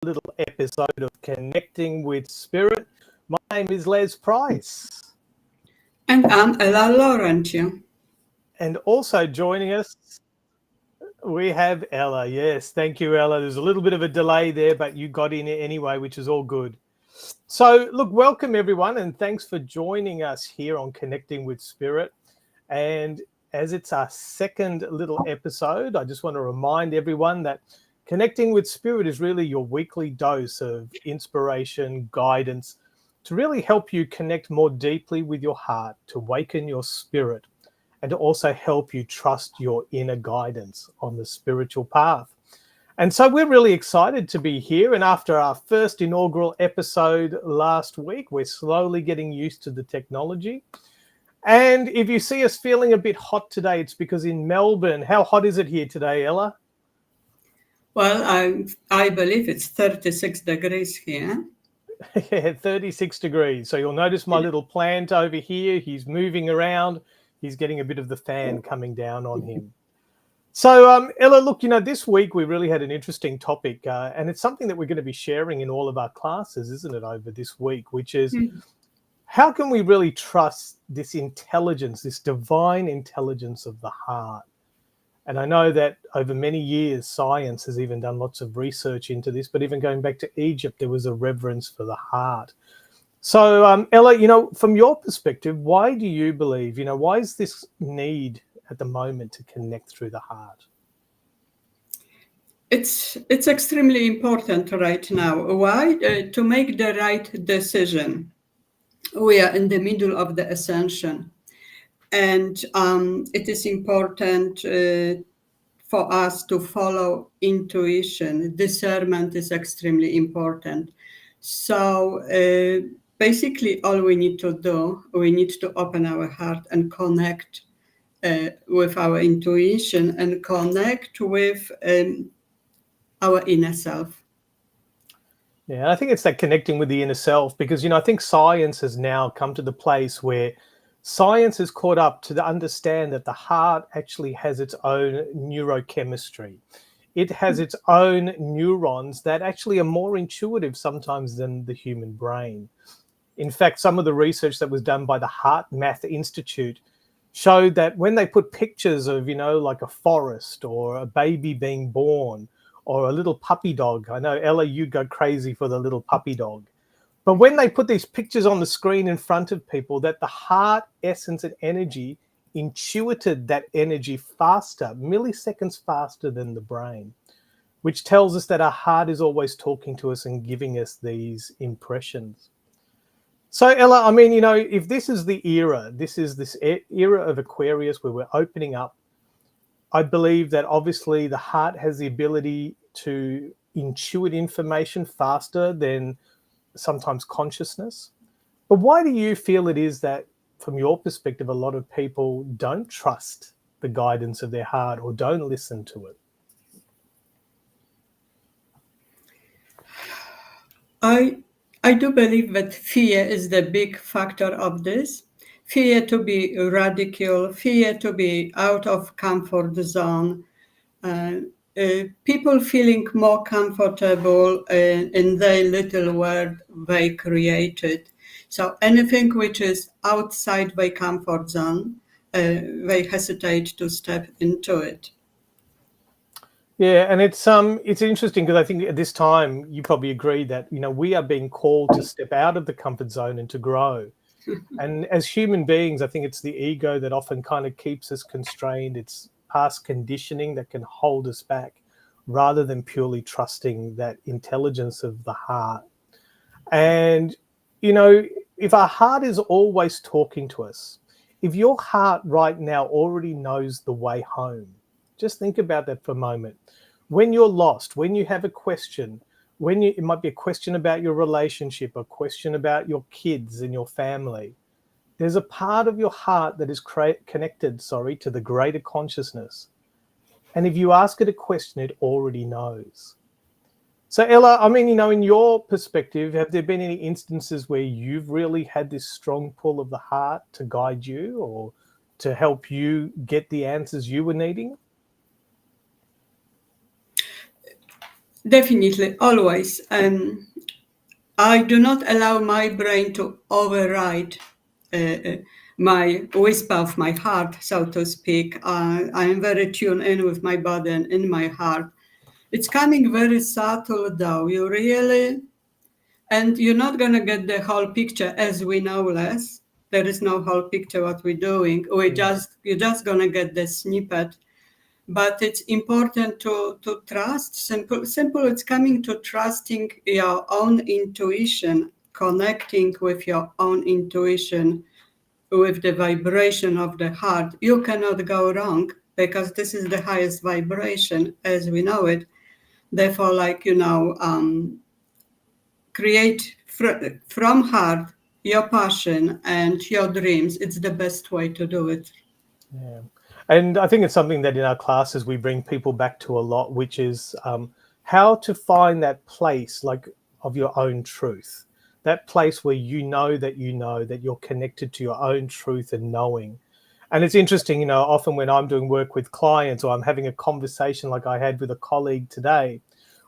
little episode of Connecting with Spirit. My name is Les Price. And I'm Ella Laurentio. And also joining us, we have Ella. Yes, thank you, Ella. There's a little bit of a delay there, but you got in it anyway, which is all good. So, look, welcome everyone, and thanks for joining us here on Connecting with Spirit. And as it's our second little episode, I just want to remind everyone that Connecting with Spirit is really your weekly dose of inspiration, guidance, to really help you connect more deeply with your heart, to awaken your spirit, and to also help you trust your inner guidance on the spiritual path. And so we're really excited to be here. And after our first inaugural episode last week, we're slowly getting used to the technology. And if you see us feeling a bit hot today, it's because in Melbourne, how hot is it here today, Ella? Well, I believe it's 36 degrees here. Yeah, 36 degrees. So you'll notice my little plant over here. He's moving around. He's getting a bit of the fan coming down on him. So, Ella, look, this week we really had an interesting topic, and it's something that we're going to be sharing in all of our classes, isn't it, over this week, which is how can we really trust this intelligence, this divine intelligence of the heart? And I know that over many years, science has even done lots of research into this, but even going back to Egypt, there was a reverence for the heart. So, Ella, from your perspective, why do you believe, why is this need at the moment to connect through the heart? It's extremely important right now. Why? To make the right decision. We are in the middle of the ascension. And it is important for us to follow intuition. Discernment is extremely important. So basically, all we need to do, we need to open our heart and connect with our intuition and connect with our inner self. Yeah, I think it's that connecting with the inner self because, I think science has now come to the place where science has caught up to understand that the heart actually has its own neurochemistry. It has its own neurons that actually are more intuitive sometimes than the human brain. In fact, some of the research that was done by the Heart Math Institute showed that when they put pictures of, like a forest or a baby being born or a little puppy dog, I know, Ella, you go crazy for the little puppy dog. But when they put these pictures on the screen in front of people, that the heart essence and energy intuited that energy faster, milliseconds faster than the brain, which tells us that our heart is always talking to us and giving us these impressions. So, Ella, if this is the era, this is this era of Aquarius where we're opening up, I believe that obviously the heart has the ability to intuit information faster than sometimes consciousness. But why do you feel it is that, from your perspective, a lot of people don't trust the guidance of their heart or don't listen to it? I do believe that fear is the big factor of this. Fear to be radical, fear to be out of comfort zone. People feeling more comfortable in their little world they created. So anything which is outside their comfort zone, they hesitate to step into it. Yeah, and it's interesting because I think at this time you probably agree that we are being called to step out of the comfort zone and to grow. And as human beings, I think it's the ego that often kind of keeps us constrained. It's past conditioning that can hold us back rather than purely trusting that intelligence of the heart. And, if our heart is always talking to us, if your heart right now already knows the way home, just think about that for a moment. When you're lost, when you have a question, it might be a question about your relationship, a question about your kids and your family, there's a part of your heart that is connected, to the greater consciousness. And if you ask it a question, it already knows. So, Ella, in your perspective, have there been any instances where you've really had this strong pull of the heart to guide you or to help you get the answers you were needing? Definitely, always. I do not allow my brain to override uh, uh, my whisper of my heart, so to speak. I am very tuned in with my body and in my heart. It's coming very subtle, though. You really, and you're not gonna get the whole picture, as we know, Les. There is no whole picture what we're doing. You're just gonna get the snippet. But it's important to trust. Simple. It's coming to trusting your own intuition, connecting with your own intuition, with the vibration of the heart. You cannot go wrong because this is the highest vibration as we know it. Therefore, create from heart your passion and your dreams. It's the best way to do it. Yeah. And I think it's something that in our classes we bring people back to a lot, which is how to find that place like of your own truth, that place where you know that you're connected to your own truth and knowing. And it's interesting, often when I'm doing work with clients or I'm having a conversation like I had with a colleague today,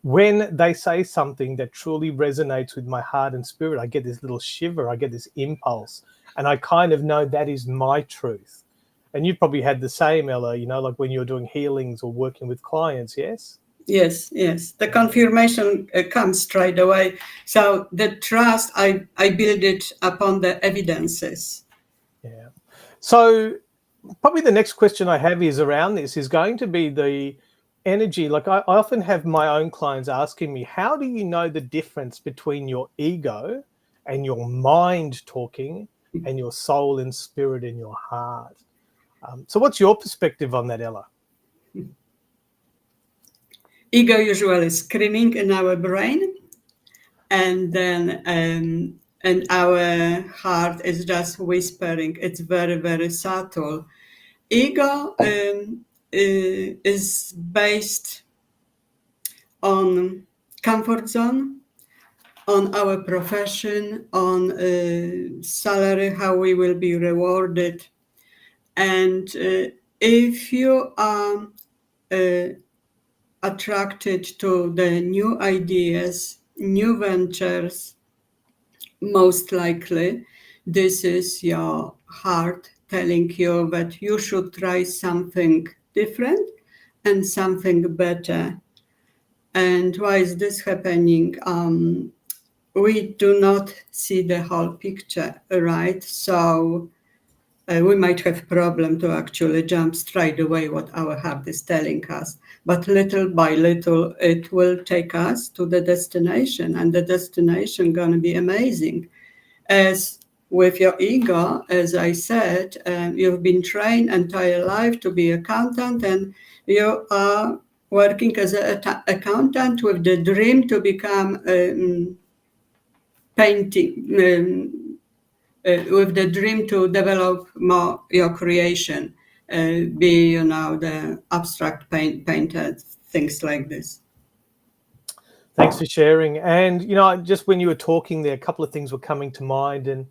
when they say something that truly resonates with my heart and spirit, I get this little shiver, I get this impulse, and I kind of know that is my truth. And you've probably had the same, Ella, like when you're doing healings or working with clients, yes? Yes. The confirmation comes straight away. So the trust, I build it upon the evidences. Yeah. So probably the next question I have is around this is going to be the energy. Like I often have my own clients asking me, how do you know the difference between your ego and your mind talking and your soul and spirit in your heart? So what's your perspective on that, Ella? Ego usually screaming in our brain, and then and our heart is just whispering. It's very, very subtle. Ego is based on comfort zone, on our profession, on salary, how we will be rewarded. And if you are uh, attracted to the new ideas, new ventures, most likely this is your heart telling you that you should try something different and something better. And why is this happening? We do not see the whole picture, right? So we might have problem to actually jump straight away what our heart is telling us. But little by little, it will take us to the destination, and the destination gonna be amazing. As with your ego, as I said, you've been trained entire life to be accountant, and you are working as an accountant with the dream to become painting, with the dream to develop more your creation, be the abstract painter, things like this. Thanks for sharing. And, just when you were talking there, a couple of things were coming to mind. And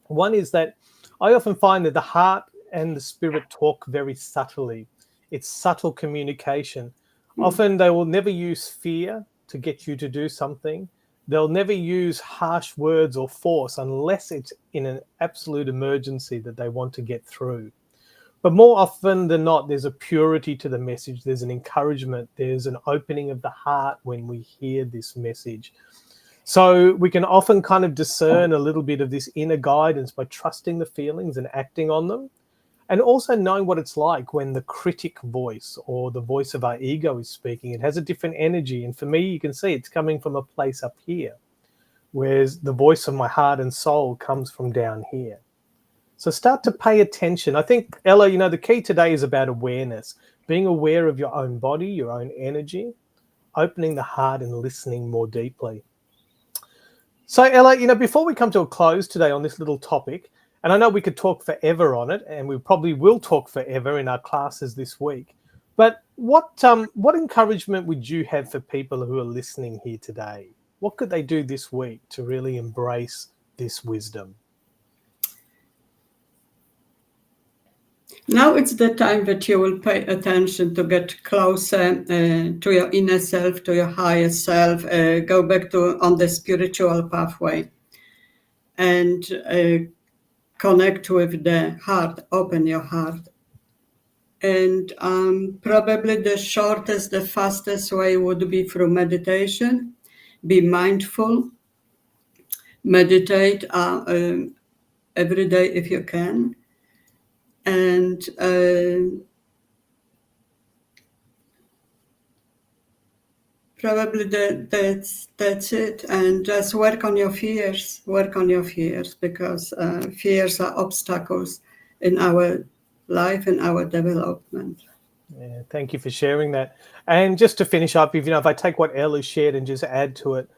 one is that I often find that the heart and the spirit talk very subtly. It's subtle communication. Often they will never use fear to get you to do something. They'll never use harsh words or force unless it's in an absolute emergency that they want to get through. But more often than not, there's a purity to the message. There's an encouragement. There's an opening of the heart when we hear this message. So we can often kind of discern a little bit of this inner guidance by trusting the feelings and acting on them. And also knowing what it's like when the critic voice or the voice of our ego is speaking. It has a different energy. And for me, you can see it's coming from a place up here, whereas the voice of my heart and soul comes from down here. So start to pay attention. I think, Ella, the key today is about awareness, being aware of your own body, your own energy, opening the heart and listening more deeply. So, Ella, before we come to a close today on this little topic, and I know we could talk forever on it, and we probably will talk forever in our classes this week, but what encouragement would you have for people who are listening here today? What could they do this week to really embrace this wisdom? Now it's the time that you will pay attention to get closer to your inner self, to your higher self, go back to on the spiritual pathway, and connect with the heart, open your heart. And probably the shortest, the fastest way would be through meditation. Be mindful, meditate every day if you can. And probably that's it. And just work on your fears. Work on your fears, because fears are obstacles in our life and our development. Yeah, thank you for sharing that. And just to finish up, if I take what Ella shared and just add to it,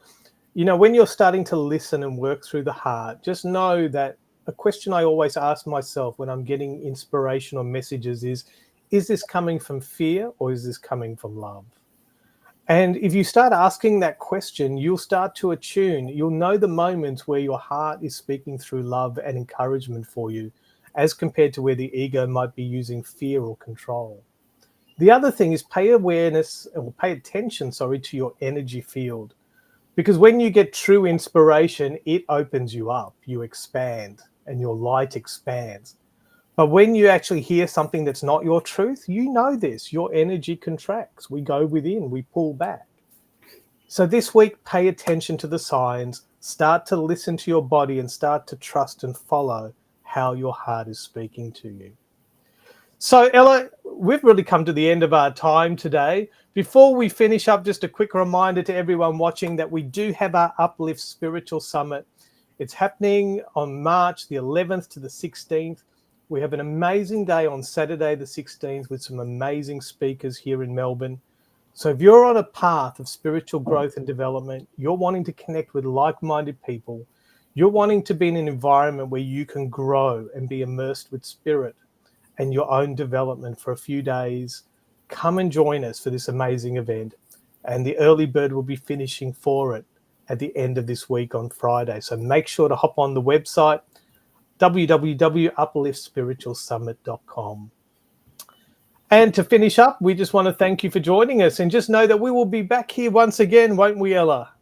when you're starting to listen and work through the heart, just know that a question I always ask myself when I'm getting inspiration or messages is this coming from fear or is this coming from love? And if you start asking that question, you'll start to attune. You'll know the moments where your heart is speaking through love and encouragement for you, as compared to where the ego might be using fear or control. The other thing is pay attention, to your energy field. Because when you get true inspiration, it opens you up, you expand, and your light expands. But when you actually hear something that's not your truth, you know this, your energy contracts. We go within, we pull back. So this week, pay attention to the signs, start to listen to your body and start to trust and follow how your heart is speaking to you. So Ella, we've really come to the end of our time today. Before we finish up, just a quick reminder to everyone watching that we do have our Uplift Spiritual Summit. It's happening on March the 11th to the 16th. We have an amazing day on Saturday the 16th with some amazing speakers here in Melbourne. So if you're on a path of spiritual growth and development, you're wanting to connect with like-minded people, you're wanting to be in an environment where you can grow and be immersed with spirit and your own development for a few days, come and join us for this amazing event. And the early bird will be finishing for it at the end of this week on Friday. So make sure to hop on the website, www.upliftspiritualsummit.com. And to finish up, we just want to thank you for joining us, and just know that we will be back here once again, won't we, Ella?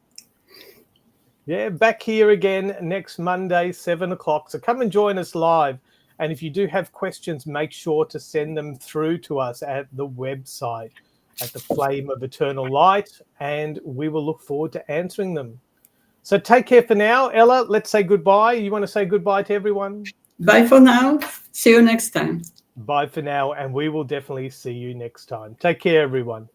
Yeah, back here again next Monday, 7 o'clock. So come and join us live. And if you do have questions, make sure to send them through to us at the website, at the Flame of Eternal Light, and we will look forward to answering them. So take care for now. Ella, let's say goodbye. You want to say goodbye to everyone? Bye for now. See you next time. Bye for now, and we will definitely see you next time. Take care, everyone.